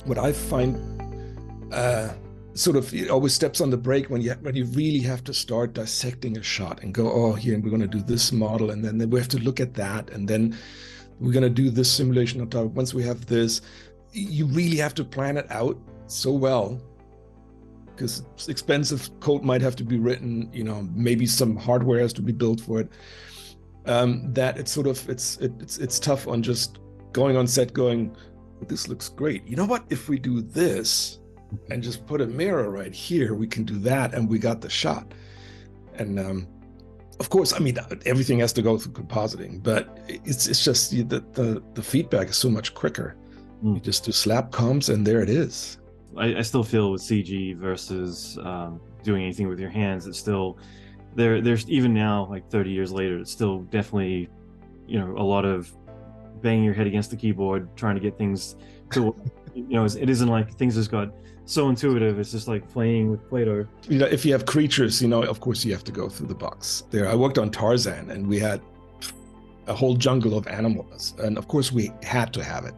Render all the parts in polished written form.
what I find sort of it always steps on the brake when you really have to start dissecting a shot and go, oh, here we're going to do this model, and then we have to look at that, and then we're going to do this simulation on top. Once we have this, you really have to plan it out so well, because expensive code might have to be written, maybe some hardware has to be built for it. That it's sort of it's tough on just going on set going, this looks great. You know what? If we do this and just put a mirror right here, we can do that, and we got the shot. And of course, I mean, everything has to go through compositing, but it's just the feedback is so much quicker. You just do slap comps, and there it is. I still feel with CG versus doing anything with your hands, it's still there's even now, like 30 years later, it's still definitely, a lot of banging your head against the keyboard trying to get things to, it isn't like things just got so intuitive. It's just like playing with Play-Doh. If you have creatures, of course you have to go through the box. There, I worked on Tarzan, and we had a whole jungle of animals, and of course we had to have it.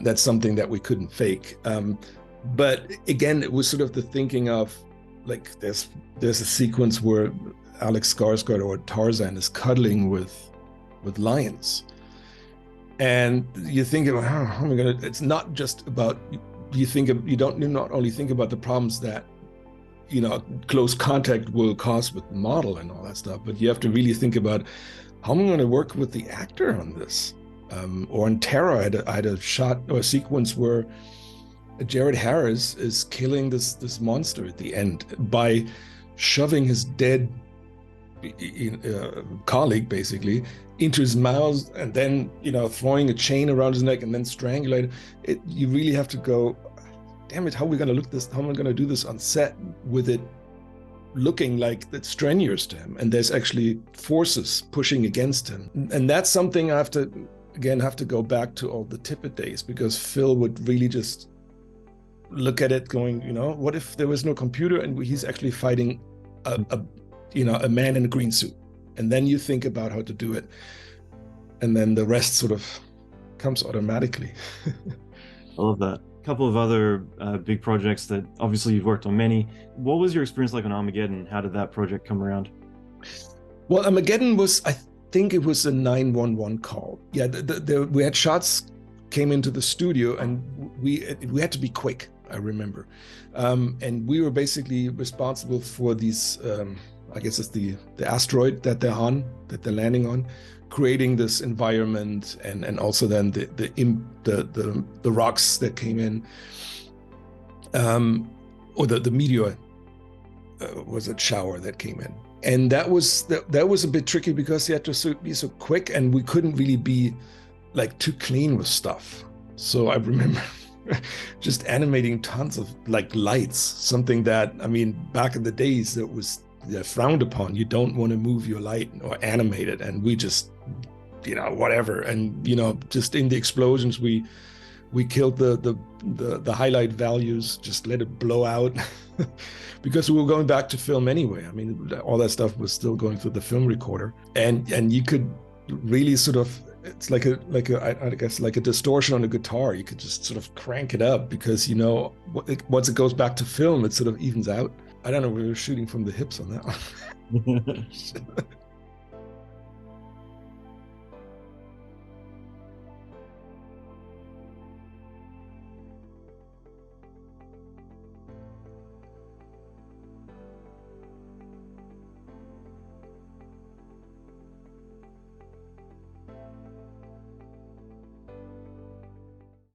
That's something that we couldn't fake. But again, it was sort of the thinking of, like, there's a sequence where Alex Skarsgård or Tarzan is cuddling with lions, and you think about how am I gonna? It's not just about you don't not only think about the problems that close contact will cause with the model and all that stuff, but you have to really think about how am I going to work with the actor on this. Or in Terra, I had a shot or a sequence where Jared Harris is killing this monster at the end by shoving his dead colleague basically into his mouth, and then throwing a chain around his neck and then strangulate it. You really have to go, damn it, how are we going to look this? How am I going to do this on set with it looking like it's strenuous to him, and there's actually forces pushing against him? And that's something I have to go back to all the Tippett days, because Phil would really just look at it going, what if there was no computer and he's actually fighting a man in a green suit? And then you think about how to do it, and then the rest sort of comes automatically. I love that. A couple of other big projects that obviously you've worked on many. What was your experience like on Armageddon? How did that project come around? Well, Armageddon was, I think it was a 911 call. Yeah, we had shots came into the studio, and we had to be quick, I remember. And we were basically responsible for these, I guess it's the asteroid that they're landing on, creating this environment, and also then the rocks that came in, or the meteor was a shower that came in. And that was a bit tricky, because you had to be so quick, and we couldn't really be like too clean with stuff. So I remember just animating tons of like lights, something that, I mean, back in the days that was frowned upon. You don't want to move your light or animate it, and we just, whatever. And just in the explosions, we killed the highlight values, just let it blow out. Because we were going back to film anyway. I mean, all that stuff was still going through the film recorder, and you could really sort of, it's like I guess like a distortion on a guitar. You could just sort of crank it up, because once it goes back to film, it sort of evens out. I don't know, we were shooting from the hips on that one.